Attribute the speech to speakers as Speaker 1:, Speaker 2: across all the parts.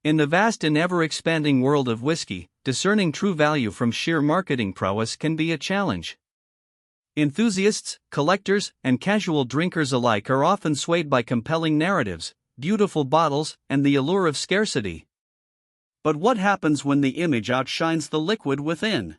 Speaker 1: In the vast and ever-expanding world of whiskey, discerning true value from sheer marketing prowess can be a challenge. Enthusiasts, collectors, and casual drinkers alike are often swayed by compelling narratives, beautiful bottles, and the allure of scarcity. But what happens when the image outshines the liquid within?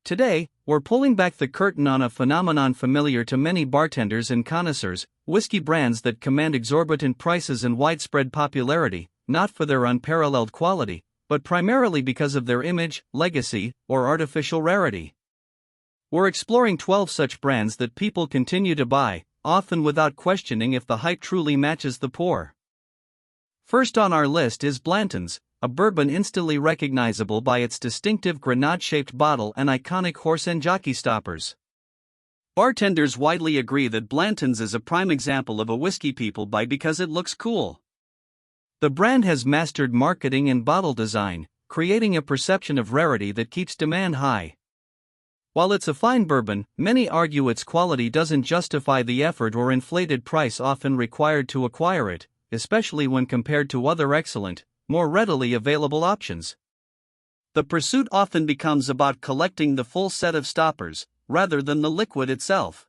Speaker 1: Today, we're pulling back the curtain on a phenomenon familiar to many bartenders and connoisseurs: whiskey brands that command exorbitant prices and widespread popularity, not for their unparalleled quality, but primarily because of their image, legacy, or artificial rarity. We're exploring 12 such brands that people continue to buy, often without questioning if the hype truly matches the pour. First on our list is Blanton's, a bourbon instantly recognizable by its distinctive grenade-shaped bottle and iconic horse and jockey stoppers. Bartenders widely agree that Blanton's is a prime example of a whiskey people buy because it looks cool. The brand has mastered marketing and bottle design, creating a perception of rarity that keeps demand high. While it's a fine bourbon, many argue its quality doesn't justify the effort or inflated price often required to acquire it, especially when compared to other excellent, more readily available options. The pursuit often becomes about collecting the full set of stoppers, rather than the liquid itself.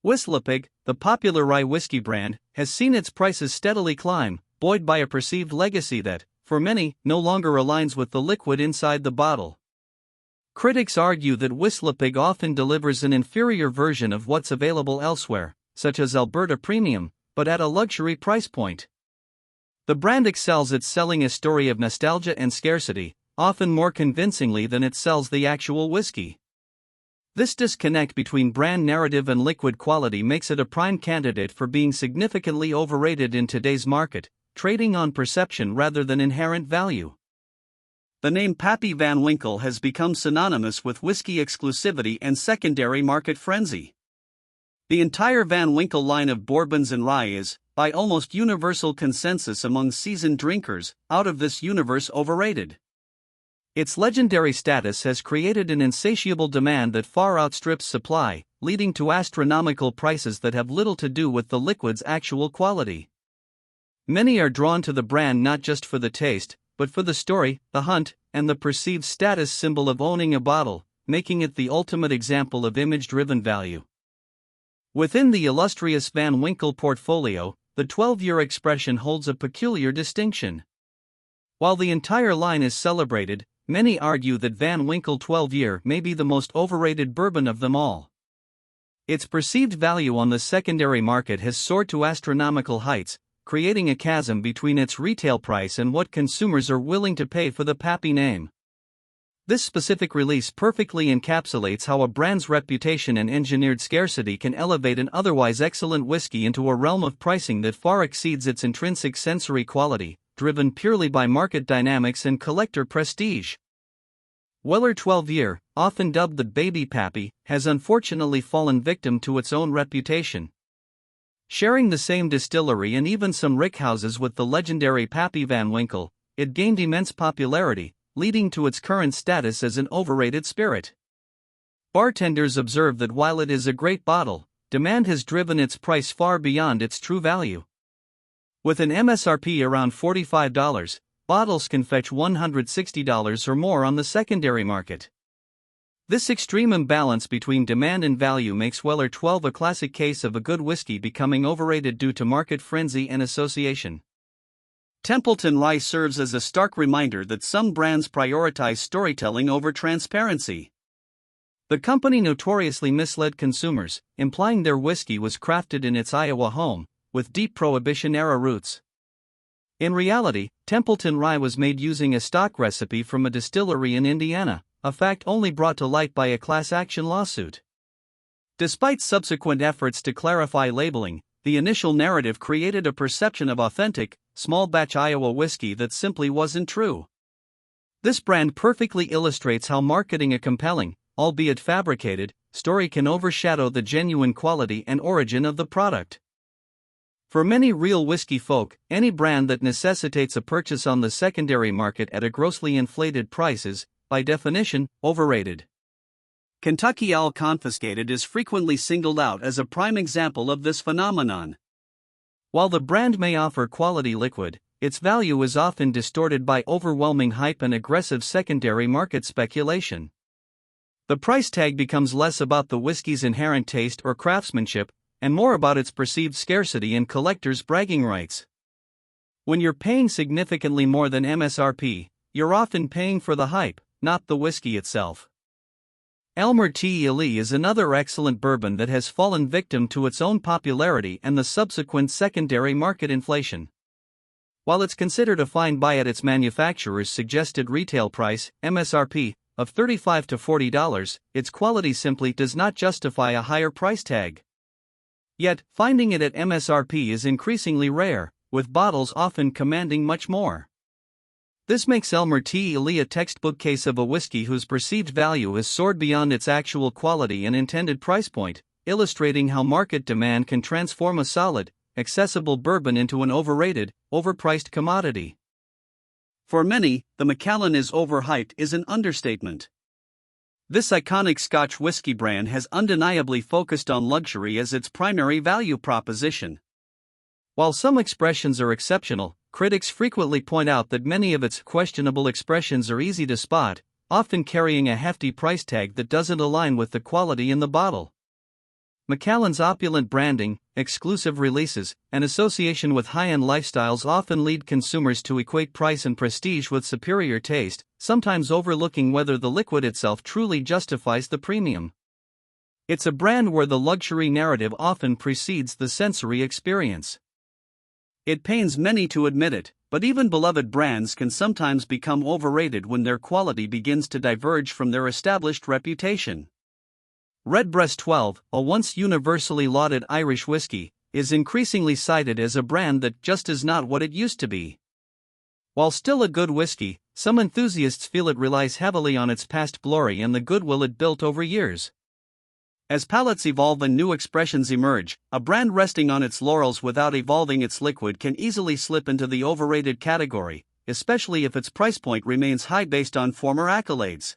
Speaker 1: Whistlepig, the popular rye whiskey brand, has seen its prices steadily climb, buoyed by a perceived legacy that, for many, no longer aligns with the liquid inside the bottle. Critics argue that Whistlepig often delivers an inferior version of what's available elsewhere, such as Alberta Premium, but at a luxury price point. The brand excels at selling a story of nostalgia and scarcity, often more convincingly than it sells the actual whiskey. This disconnect between brand narrative and liquid quality makes it a prime candidate for being significantly overrated in today's market, trading on perception rather than inherent value. The name Pappy Van Winkle has become synonymous with whiskey exclusivity and secondary market frenzy. The entire Van Winkle line of bourbons and rye is, by almost universal consensus among seasoned drinkers, out of this universe overrated. Its legendary status has created an insatiable demand that far outstrips supply, leading to astronomical prices that have little to do with the liquid's actual quality. Many are drawn to the brand not just for the taste, but for the story, the hunt, and the perceived status symbol of owning a bottle, making it the ultimate example of image-driven value. Within the illustrious Van Winkle portfolio, the 12-year expression holds a peculiar distinction. While the entire line is celebrated, many argue that Van Winkle 12-year may be the most overrated bourbon of them all. Its perceived value on the secondary market has soared to astronomical heights, creating a chasm between its retail price and what consumers are willing to pay for the Pappy name. This specific release perfectly encapsulates how a brand's reputation and engineered scarcity can elevate an otherwise excellent whiskey into a realm of pricing that far exceeds its intrinsic sensory quality, driven purely by market dynamics and collector prestige. Weller 12-year, often dubbed the Baby Pappy, has unfortunately fallen victim to its own reputation. Sharing the same distillery and even some rickhouses with the legendary Pappy Van Winkle, it gained immense popularity, leading to its current status as an overrated spirit. Bartenders observe that while it is a great bottle, demand has driven its price far beyond its true value. With an MSRP around $45, bottles can fetch $160 or more on the secondary market. This extreme imbalance between demand and value makes Weller 12 a classic case of a good whiskey becoming overrated due to market frenzy and association. Templeton Rye serves as a stark reminder that some brands prioritize storytelling over transparency. The company notoriously misled consumers, implying their whiskey was crafted in its Iowa home, with deep Prohibition-era roots. In reality, Templeton Rye was made using a stock recipe from a distillery in Indiana, a fact only brought to light by a class action lawsuit. Despite subsequent efforts to clarify labeling, the initial narrative created a perception of authentic, small-batch Iowa whiskey that simply wasn't true. This brand perfectly illustrates how marketing a compelling, albeit fabricated, story can overshadow the genuine quality and origin of the product. For many real whiskey folk, any brand that necessitates a purchase on the secondary market at a grossly inflated price is, by definition, overrated. Kentucky Owl Confiscated is frequently singled out as a prime example of this phenomenon. While the brand may offer quality liquid, its value is often distorted by overwhelming hype and aggressive secondary market speculation. The price tag becomes less about the whiskey's inherent taste or craftsmanship, and more about its perceived scarcity and collectors' bragging rights. When you're paying significantly more than MSRP, you're often paying for the hype, not the whiskey itself. Elmer T. Ely is another excellent bourbon that has fallen victim to its own popularity and the subsequent secondary market inflation. While it's considered a fine buy at its manufacturer's suggested retail price, MSRP, of $35 to $40, its quality simply does not justify a higher price tag. Yet, finding it at MSRP is increasingly rare, with bottles often commanding much more. This makes Elmer T. Ely a textbook case of a whiskey whose perceived value has soared beyond its actual quality and intended price point, illustrating how market demand can transform a solid, accessible bourbon into an overrated, overpriced commodity. For many, the Macallan is overhyped is an understatement. This iconic Scotch whiskey brand has undeniably focused on luxury as its primary value proposition. While some expressions are exceptional, critics frequently point out that many of its questionable expressions are easy to spot, often carrying a hefty price tag that doesn't align with the quality in the bottle. Macallan's opulent branding, exclusive releases, and association with high-end lifestyles often lead consumers to equate price and prestige with superior taste, sometimes overlooking whether the liquid itself truly justifies the premium. It's a brand where the luxury narrative often precedes the sensory experience. It pains many to admit it, but even beloved brands can sometimes become overrated when their quality begins to diverge from their established reputation. Redbreast 12, a once universally lauded Irish whiskey, is increasingly cited as a brand that just is not what it used to be. While still a good whiskey, some enthusiasts feel it relies heavily on its past glory and the goodwill it built over years. As palates evolve and new expressions emerge, a brand resting on its laurels without evolving its liquid can easily slip into the overrated category, especially if its price point remains high based on former accolades.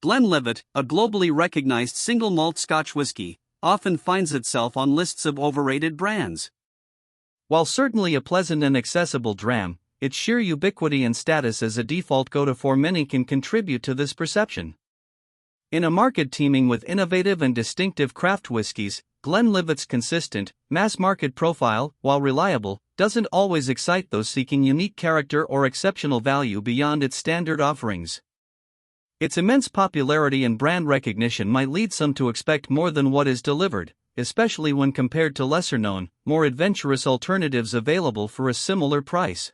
Speaker 1: Glenlivet, a globally recognized single malt Scotch whiskey, often finds itself on lists of overrated brands. While certainly a pleasant and accessible dram, its sheer ubiquity and status as a default go-to for many can contribute to this perception. In a market teeming with innovative and distinctive craft whiskies, Glenlivet's consistent, mass-market profile, while reliable, doesn't always excite those seeking unique character or exceptional value beyond its standard offerings. Its immense popularity and brand recognition might lead some to expect more than what is delivered, especially when compared to lesser-known, more adventurous alternatives available for a similar price.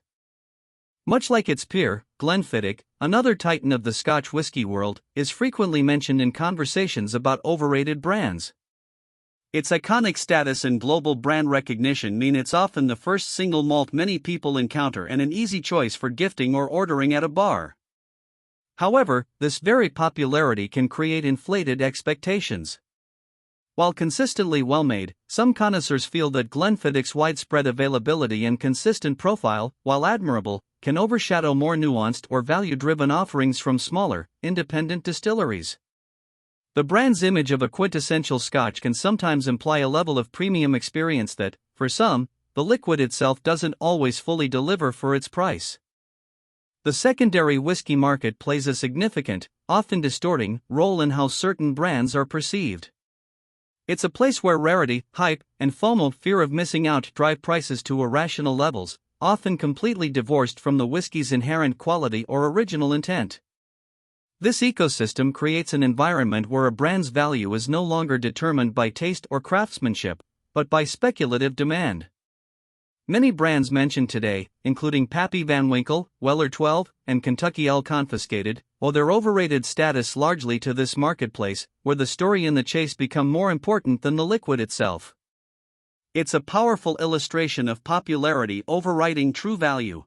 Speaker 1: Much like its peer, Glenfiddich, another titan of the Scotch whiskey world, is frequently mentioned in conversations about overrated brands. Its iconic status and global brand recognition mean it's often the first single malt many people encounter and an easy choice for gifting or ordering at a bar. However, this very popularity can create inflated expectations. While consistently well-made, some connoisseurs feel that Glenfiddich's widespread availability and consistent profile, while admirable, can overshadow more nuanced or value-driven offerings from smaller, independent distilleries. The brand's image of a quintessential Scotch can sometimes imply a level of premium experience that, for some, the liquid itself doesn't always fully deliver for its price. The secondary whiskey market plays a significant, often distorting, role in how certain brands are perceived. It's a place where rarity, hype, and FOMO, fear of missing out, drive prices to irrational levels, often completely divorced from the whiskey's inherent quality or original intent. This ecosystem creates an environment where a brand's value is no longer determined by taste or craftsmanship, but by speculative demand. Many brands mentioned today, including Pappy Van Winkle, Weller 12, and Kentucky L Confiscated, owe their overrated status largely to this marketplace, where the story and the chase become more important than the liquid itself. It's a powerful illustration of popularity overriding true value.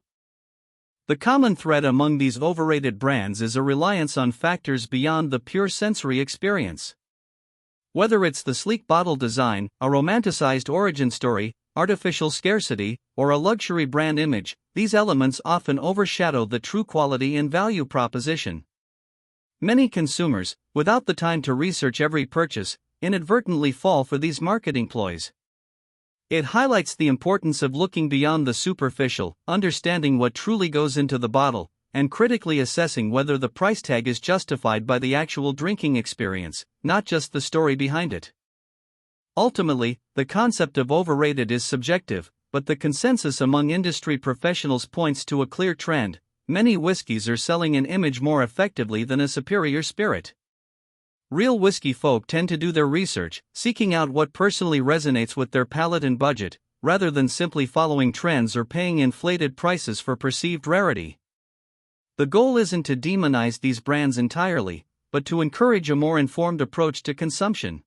Speaker 1: The common thread among these overrated brands is a reliance on factors beyond the pure sensory experience. Whether it's the sleek bottle design, a romanticized origin story, artificial scarcity, or a luxury brand image, these elements often overshadow the true quality and value proposition. Many consumers, without the time to research every purchase, inadvertently fall for these marketing ploys. It highlights the importance of looking beyond the superficial, understanding what truly goes into the bottle, and critically assessing whether the price tag is justified by the actual drinking experience, not just the story behind it. Ultimately, the concept of overrated is subjective, but the consensus among industry professionals points to a clear trend: many whiskeys are selling an image more effectively than a superior spirit. Real whiskey folk tend to do their research, seeking out what personally resonates with their palate and budget, rather than simply following trends or paying inflated prices for perceived rarity. The goal isn't to demonize these brands entirely, but to encourage a more informed approach to consumption.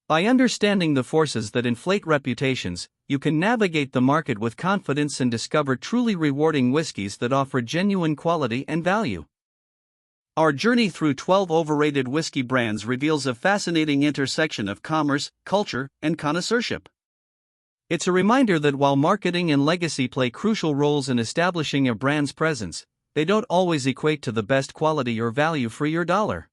Speaker 1: By understanding the forces that inflate reputations, you can navigate the market with confidence and discover truly rewarding whiskeys that offer genuine quality and value. Our journey through 12 overrated whiskey brands reveals a fascinating intersection of commerce, culture, and connoisseurship. It's a reminder that while marketing and legacy play crucial roles in establishing a brand's presence, they don't always equate to the best quality or value for your dollar.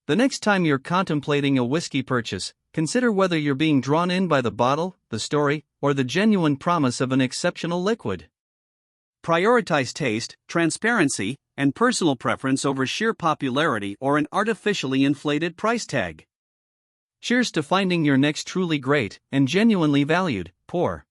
Speaker 1: The next time you're contemplating a whiskey purchase, consider whether you're being drawn in by the bottle, the story, or the genuine promise of an exceptional liquid. Prioritize taste, transparency, and personal preference over sheer popularity or an artificially inflated price tag. Cheers to finding your next truly great and genuinely valued pour.